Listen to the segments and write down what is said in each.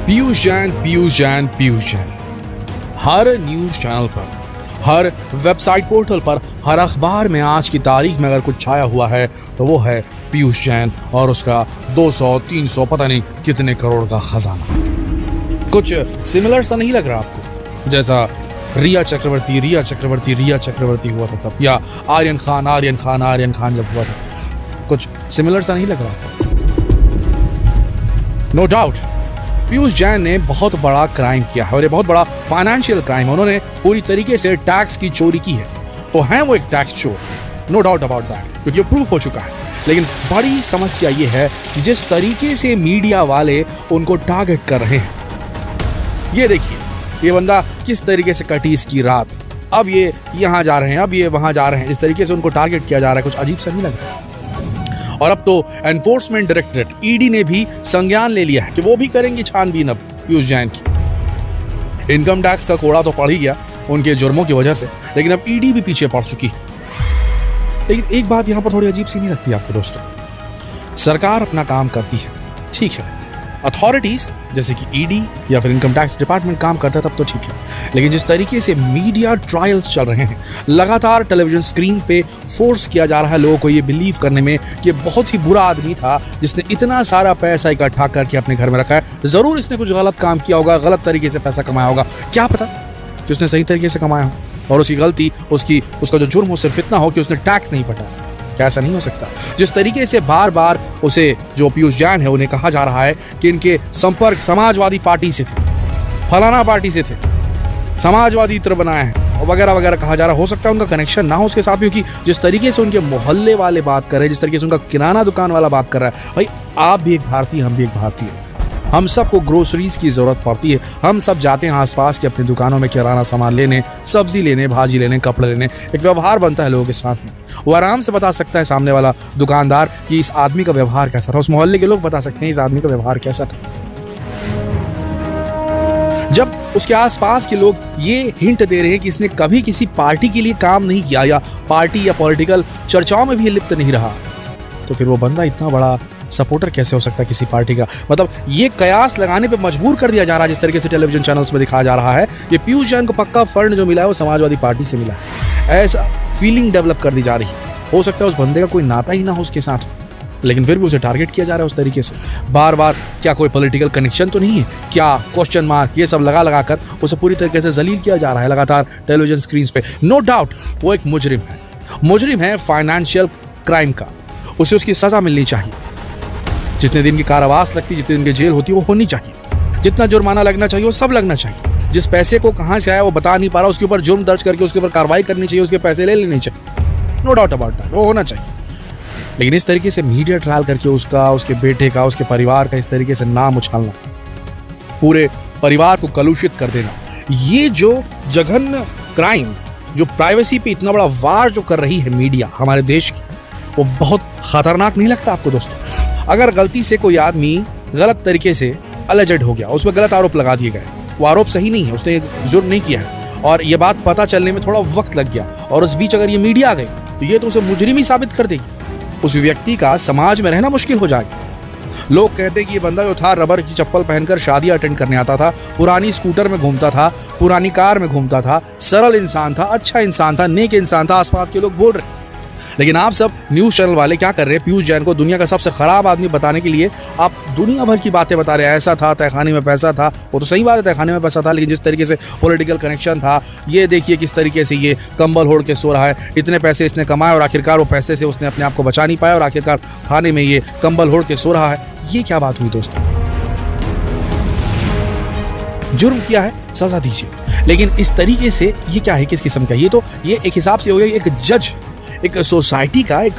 पीयूष जैन हर news channel पर, हर website portal पर, हर अखबार में आज की तारीख में अगर कुछ छाया हुआ है तो वो है पीयूष जैन और उसका 200-300 पता नहीं कितने करोड़ का खजाना। कुछ सिमिलर सा नहीं लग रहा आपको? जैसा रिया चक्रवर्ती हुआ था तब, या आर्यन खान जब हुआ था, कुछ सिमिलर सा नहीं लग रहा आपको? नो डाउट पीयूष जैन ने बहुत बड़ा क्राइम किया है और ये बहुत बड़ा फाइनेंशियल क्राइम है। उन्होंने पूरी तरीके से टैक्स की चोरी की है, तो हैं वो एक टैक्स चोर, नो डाउट अबाउट दैट, क्योंकि ये प्रूफ हो चुका है। लेकिन बड़ी समस्या ये है कि जिस तरीके से मीडिया वाले उनको टारगेट कर रहे हैं, ये देखिए ये बंदा किस तरीके से कटी इसकी रात, अब ये यहाँ जा रहे हैं, अब ये वहां जा रहे हैं, जिस तरीके से उनको टारगेट किया जा रहा है, कुछ अजीब सा नहीं लग रहा है। और अब तो एनफोर्समेंट डायरेक्टरेट ईडी ने भी संज्ञान ले लिया है कि वो भी करेंगे छानबीन अब पीयूष जैन की। इनकम टैक्स का कोड़ा तो पड़ ही गया उनके जुर्मों की वजह से, लेकिन अब ईडी भी पीछे पड़ चुकी है। लेकिन एक बात यहां पर थोड़ी अजीब सी नहीं लगती आपको दोस्तों? सरकार अपना काम करती है, ठीक है, अथॉरिटीज जैसे कि ईडी या फिर इनकम टैक्स डिपार्टमेंट काम करता है तब तो ठीक है, लेकिन जिस तरीके से मीडिया ट्रायल्स चल रहे हैं, लगातार टेलीविजन स्क्रीन पे फोर्स किया जा रहा है लोगों को ये बिलीव करने में कि बहुत ही बुरा आदमी था जिसने इतना सारा पैसा इकट्ठा करके अपने घर में रखा है, जरूर इसने कुछ गलत काम किया होगा, गलत तरीके से पैसा कमाया होगा, क्या पता कि उसने सही तरीके से कमाया हो और उसकी गलती, उसका जो जुर्म हो सिर्फ इतना हो कि उसने टैक्स नहीं पटाया। क्या ऐसा नहीं हो सकता? जिस तरीके से बार बार उसे जो पीयूष जैन है उन्हें कहा जा रहा है कि इनके संपर्क समाजवादी पार्टी से थे, फलाना पार्टी से थे, समाजवादी इत्र बनाए हैं और वगैरह वगैरह कहा जा रहा है। हो सकता है उनका कनेक्शन ना हो उसके साथ, क्योंकि जिस तरीके से उनके मोहल्ले वाले बात कर रहे हैं, जिस तरीके से उनका किराना दुकान वाला बात कर रहा है, भाई आप भी एक भारतीय, हम भी एक भारतीय, हम सबको ग्रोसरीज की जरूरत पड़ती है, हम सब जाते हैं आसपास के अपनी दुकानों में किराना सामान लेने, सब्जी लेने, भाजी लेने, कपड़े लेने, एक व्यवहार बनता है लोगों के साथ में। वो आराम से बता सकता है सामने वाला दुकानदार कि इस आदमी का व्यवहार कैसा था, उस मोहल्ले के लोग बता सकते हैं इस आदमी का व्यवहार कैसा था। जब उसके आसपास के लोग ये हिंट दे रहे हैं कि इसने कभी किसी पार्टी के लिए काम नहीं किया या पार्टी या पॉलिटिकल चर्चाओं में भी लिप्त नहीं रहा, तो फिर वो बंदा इतना बड़ा सपोर्टर कैसे हो सकता है किसी पार्टी का? मतलब ये कयास लगाने पे मजबूर कर दिया जा रहा है जिस तरीके से टेलीविजन चैनल्स में दिखाया जा रहा है कि पीयूष जैन को पक्का फंड जो मिला है वो समाजवादी पार्टी से मिला है, ऐसा फीलिंग डेवलप कर दी जा रही है। हो सकता है उस बंदे का कोई नाता ही ना हो उसके साथ, लेकिन फिर भी उसे टारगेट किया जा रहा है उस तरीके से बार बार। क्या कोई पॉलिटिकल कनेक्शन तो नहीं है क्या? क्वेश्चन मार्क ये सब लगा कर उसे पूरी तरीके से जलील किया जा रहा है लगातार टेलीविजन स्क्रीन पे। नो डाउट वो एक मुजरिम है फाइनेंशियल क्राइम का, उसे उसकी सजा मिलनी चाहिए, जितने दिन की कारावास लगती, जितने दिन की जेल होती है वो होनी चाहिए, जितना जुर्माना लगना चाहिए वो सब लगना चाहिए। जिस पैसे को कहां से आया वो बता नहीं पा रहा, उसके ऊपर जुर्म दर्ज करके उसके ऊपर कार्रवाई करनी चाहिए, उसके पैसे ले लेने चाहिए, नो डाउट अबाउट दैट, वो होना चाहिए। लेकिन इस तरीके से मीडिया ट्रायल करके उसका, उसके बेटे का, उसके परिवार का इस तरीके से नाम उछालना, पूरे परिवार को कलुषित कर देना, ये जो जघन्य क्राइम, जो प्राइवेसी पे इतना बड़ा वार जो कर रही है मीडिया हमारे देश की, वो बहुत खतरनाक नहीं लगता आपको दोस्तों? अगर गलती से कोई आदमी गलत तरीके से अलेजेड हो गया, उस पर गलत आरोप लगा दिए गए, वो आरोप सही नहीं है, उसने जुर्म नहीं किया है और ये बात पता चलने में थोड़ा वक्त लग गया और उस बीच अगर ये मीडिया आ गई तो ये तो उसे मुजरिम ही साबित कर देगी, उस व्यक्ति का समाज में रहना मुश्किल हो जाएगा। लोग कहते हैं कि ये बंदा जो था रबर की चप्पल पहनकर शादियां अटेंड करने आता था, पुरानी स्कूटर में घूमता था, पुरानी कार में घूमता था, सरल इंसान था, अच्छा इंसान था, नेक इंसान था, आसपास के लोग बोल रहे। लेकिन आप सब न्यूज चैनल वाले क्या कर रहे हैं? पीयूष जैन को दुनिया का सबसे खराब आदमी बताने के लिए आप दुनिया भर की बातें बता रहे हैं। ऐसा था, तहखाने में पैसा था, वो तो सही बात है तहखाने में पैसा था, लेकिन जिस तरीके से पॉलिटिकल कनेक्शन था, ये देखिए किस तरीके से ये कंबल ओढ़ के सो रहा है, इतने पैसे इसने कमाए और आखिरकार वो पैसे से उसने अपने आप को बचा नहीं पाया और आखिरकार थाने में ये कंबल ओढ़ के सो रहा है। ये क्या बात हुई दोस्तों? जुर्म किया है, सजा दीजिए, लेकिन इस तरीके से ये क्या है, किस किस्म का? ये एक हिसाब से हो गया एक जज, एक सोसाइटी का एक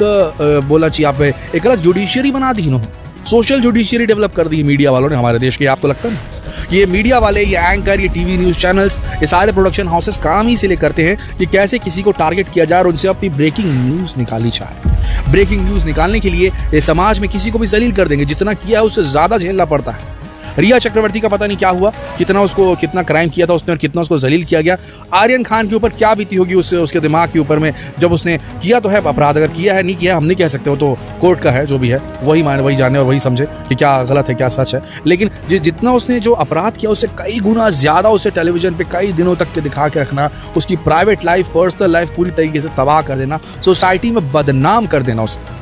बोला चाहिए आप, एक अलग जुडिशियरी बना दी इन्होंने, सोशल जुडिशियरी डेवलप कर दी मीडिया वालों ने हमारे देश के। आपको लगता है ये मीडिया वाले, ये एंकर, ये टीवी न्यूज चैनल्स, ये सारे प्रोडक्शन हाउसेस काम ही से लिए करते हैं कि कैसे किसी को टारगेट किया जाए और उनसे अपनी ब्रेकिंग न्यूज निकाली जाए। ब्रेकिंग न्यूज निकालने के लिए ये समाज में किसी को भी जलील कर देंगे, जितना किया है उससे ज्यादा झेलना पड़ता है। रिया चक्रवर्ती का पता नहीं क्या हुआ, कितना क्राइम किया था उसने और कितना उसको जलील किया गया। आर्यन खान के ऊपर क्या बीती होगी उसके दिमाग के ऊपर में, जब उसने किया तो है अपराध, अगर किया है नहीं किया हम नहीं कह सकते, वो तो कोर्ट का है, जो भी है वही जाने और वही समझे कि क्या गलत है क्या सच है। लेकिन जितना उसने जो अपराध किया उससे कई गुना ज्यादा उसे टेलीविजन पे कई दिनों तक के दिखा के रखना, उसकी प्राइवेट लाइफ, पर्सनल लाइफ पूरी तरीके से तबाह कर देना, सोसाइटी में बदनाम कर देना उसे।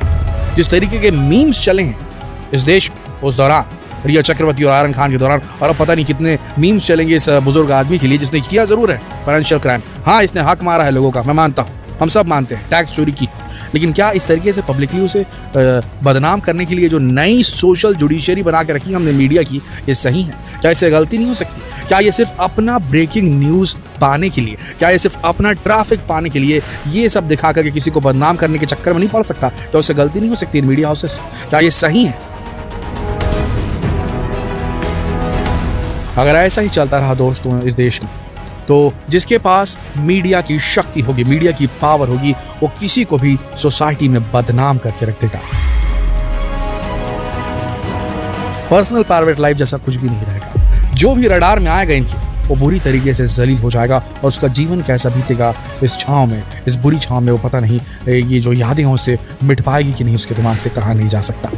जिस तरीके के मीम्स चले हैं इस देश में उस दौरान, रिया चक्रवर्ती और आर्यन खान के दौरान, और अब पता नहीं कितने मीम्स चलेंगे इस बुजुर्ग आदमी के लिए जिसने किया जरूर है फाइनेंशियल क्राइम। हाँ, इसने हक मारा है लोगों का, मैं मानता हूँ, हम सब मानते हैं, टैक्स चोरी की। लेकिन क्या इस तरीके से पब्लिकली उसे बदनाम करने के लिए जो नई सोशल जुडिशरी बना के रखी हमने मीडिया की, ये सही है? क्या इससे गलती नहीं हो सकती? क्या ये सिर्फ अपना ब्रेकिंग न्यूज़ पाने के लिए, क्या ये सिर्फ अपना ट्रैफिक पाने के लिए ये सब दिखा करके किसी को बदनाम करने के चक्कर में नहीं पड़ सकता? क्या उससे गलती नहीं हो सकती इन मीडिया हाउसेस? क्या ये सही है? अगर ऐसा ही चलता रहा दोस्तों इस देश में, तो जिसके पास मीडिया की शक्ति होगी, मीडिया की पावर होगी, वो किसी को भी सोसाइटी में बदनाम करके रख देगा। पर्सनल प्राइवेट लाइफ जैसा कुछ भी नहीं रहेगा। जो भी रडार में आएगा इनके, वो बुरी तरीके से जलील हो जाएगा और उसका जीवन कैसा बीतेगा इस छांव में, इस बुरी छांव में, वो पता नहीं ये जो यादें हैं उससे मिट पाएगी कि नहीं, उसके दिमाग से कहा नहीं जा सकता।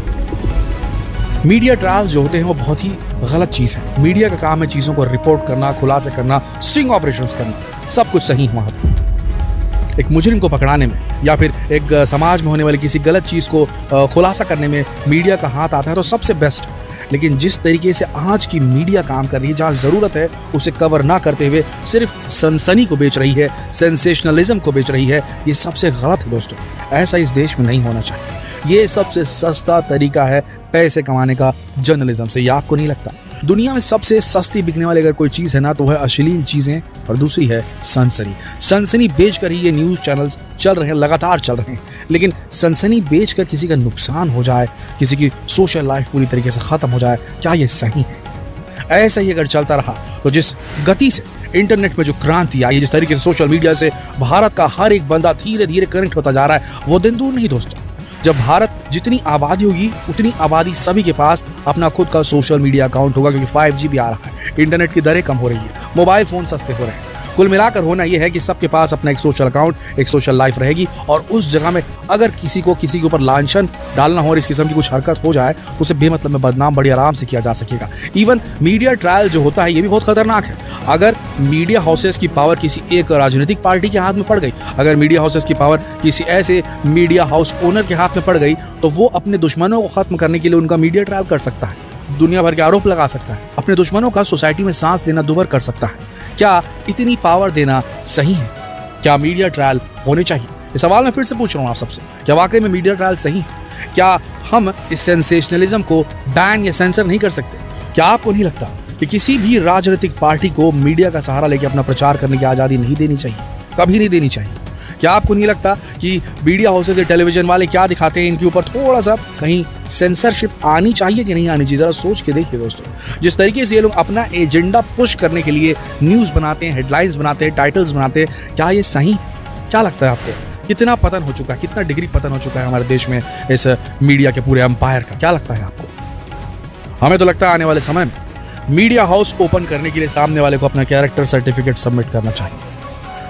मीडिया ट्रायल्स जो होते हैं वो बहुत ही गलत चीज़ है। मीडिया का काम है चीज़ों को रिपोर्ट करना, खुलासे करना, स्ट्रिंग ऑपरेशंस करना, सब कुछ सही हुआ था। एक मुजरिम को पकड़ाने में या फिर एक समाज में होने वाली किसी गलत चीज़ को खुलासा करने में मीडिया का हाथ आता है तो सबसे बेस्ट। लेकिन जिस तरीके से आज की मीडिया काम कर रही है, जहाँ ज़रूरत है उसे कवर ना करते हुए सिर्फ सनसनी को बेच रही है, सेंसेशनलिज्म को बेच रही है, ये सबसे गलत है दोस्तों। ऐसा इस देश में नहीं होना चाहिए। ये सबसे सस्ता तरीका है पैसे कमाने का जर्नलिज्म से, ये आपको नहीं लगता? दुनिया में सबसे सस्ती बिकने वाली अगर कोई चीज़ है ना, तो वह अश्लील चीज़ें, और दूसरी है सनसनी। सनसनी बेचकर ही ये न्यूज़ चैनल्स चल रहे हैं, लगातार चल रहे हैं। लेकिन सनसनी बेचकर किसी का नुकसान हो जाए, किसी की सोशल लाइफ पूरी तरीके से ख़त्म हो जाए, क्या ये सही है? ऐसा ही अगर चलता रहा तो जिस गति से इंटरनेट में जो क्रांति आई, जिस तरीके से सोशल मीडिया से भारत का हर एक बंदा धीरे धीरे कनेक्ट होता जा रहा है, वो दिन दूर नहीं दोस्तों। जब भारत जितनी आबादी होगी उतनी आबादी सभी के पास अपना खुद का सोशल मीडिया अकाउंट होगा, क्योंकि 5G भी आ रहा है, इंटरनेट की दरें कम हो रही है, मोबाइल फ़ोन सस्ते हो रहे हैं। कुल मिलाकर होना यह है कि सबके पास अपना एक सोशल अकाउंट, एक सोशल लाइफ रहेगी, और उस जगह में अगर किसी के ऊपर लांछन डालना हो और इस किस्म की कुछ हरकत हो जाए, उसे बेमतलब में बदनाम बड़ी आराम से किया जा सकेगा। इवन मीडिया ट्रायल जो होता है ये भी बहुत खतरनाक है। अगर मीडिया हाउसेस की पावर किसी एक राजनीतिक पार्टी के हाथ में पड़ गई, अगर मीडिया हाउसेस की पावर किसी ऐसे मीडिया हाउस ओनर के हाथ में पड़ गई, तो वो अपने दुश्मनों को खत्म करने के लिए उनका मीडिया ट्रायल कर सकता है, दुनिया भर के आरोप लगा सकता है, अपने दुश्मनों का सोसाइटी में सांस देना दूभर कर सकता है। क्या इतनी पावर देना सही है? क्या मीडिया ट्रायल होने चाहिए? इस सवाल मैं फिर से पूछ रहा हूँ आप सबसे, क्या वाकई में मीडिया ट्रायल सही है? क्या हम इस सेंसेशनलिज्म को बैन या सेंसर नहीं कर सकते? क्या आपको नहीं लगता कि किसी भी राजनीतिक पार्टी को मीडिया का सहारा लेकर अपना प्रचार करने की आज़ादी नहीं देनी चाहिए, कभी नहीं देनी चाहिए? क्या आपको नहीं लगता कि मीडिया हाउसेज, टेलीविजन वाले क्या दिखाते हैं, इनके ऊपर थोड़ा सा कहीं सेंसरशिप आनी चाहिए कि नहीं आनी चाहिए? जरा सोच के देखिए दोस्तों। जिस तरीके से ये लोग अपना एजेंडा पुश करने के लिए न्यूज़ बनाते हैं, हेडलाइंस बनाते हैं, टाइटल्स बनाते हैं, क्या ये सही? क्या लगता है आपको? कितना पतन हो चुका है, कितना डिग्री पतन हो चुका है हमारे देश में इस मीडिया के पूरे एम्पायर का? क्या लगता है आपको? हमें तो लगता है आने वाले समय में मीडिया हाउस ओपन करने के लिए सामने वाले को अपना कैरेक्टर सर्टिफिकेट सबमिट करना चाहिए,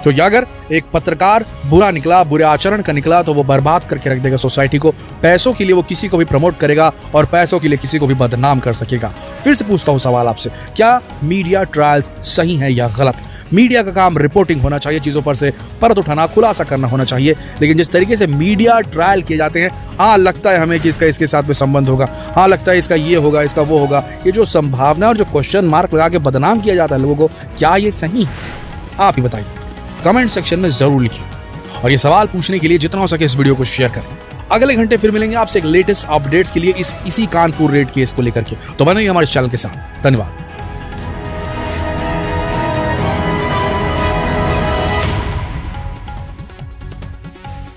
क्योंकि अगर एक पत्रकार बुरा निकला, बुरे आचरण का निकला, तो वो बर्बाद करके रख देगा सोसाइटी को। पैसों के लिए वो किसी को भी प्रमोट करेगा और पैसों के लिए किसी को भी बदनाम कर सकेगा। फिर से पूछता हूँ सवाल आपसे, क्या मीडिया ट्रायल्स सही है या गलत? मीडिया का काम रिपोर्टिंग होना चाहिए, चीज़ों पर से परत उठाना, खुलासा करना होना चाहिए। लेकिन जिस तरीके से मीडिया ट्रायल किए जाते हैं, हाँ लगता है हमें कि इसका इसके साथ में संबंध होगा, हाँ लगता है इसका ये होगा, इसका वो होगा, ये जो संभावना और जो क्वेश्चन मार्क लगा के बदनाम किया जाता है लोगों को, क्या ये सही है? आप ही बताइए, कमेंट सेक्शन में जरूर लिखिए। और ये सवाल पूछने के लिए जितना हो सके इस वीडियो को शेयर करें। अगले घंटे फिर मिलेंगे आपसे एक लेटेस्ट अपडेट्स के लिए इसी कानपुर रेड केस को लेकर के। तो बने हमारे चैनल के साथ। धन्यवाद।